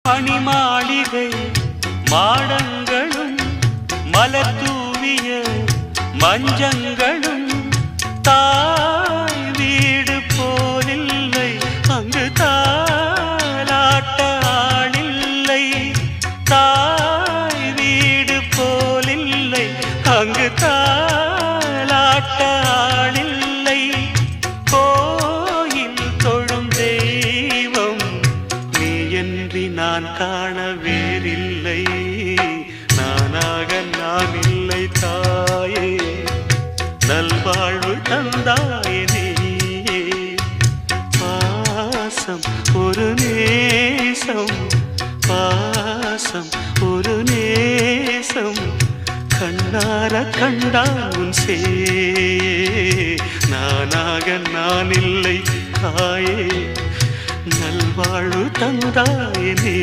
மணிமாளிகை மாடங்களும் மலர் தூவிய மஞ்சங்களும் தாய் வீடு போலில்லை, அங்கு தாலாட்ட ஆளில்லை. தாய் வீடு போலில்லை, அங்கு தாலாட்ட ஆளில்லை. கோயில் தொழும் தெய்வம் நீ என்று நான் காண வேறில்லை. நானாக நான் இல்லை தாயே, நல்வாழ்வு தந்தாயே நீயே. பாசம் ஒரு நேசம், பாசம் ஒரு நேசம், கண்ணார கண்டான் உன் சே. நானாக நான் இல்லை தாயே, நல்வாழ்வு தந்தாயே நீ.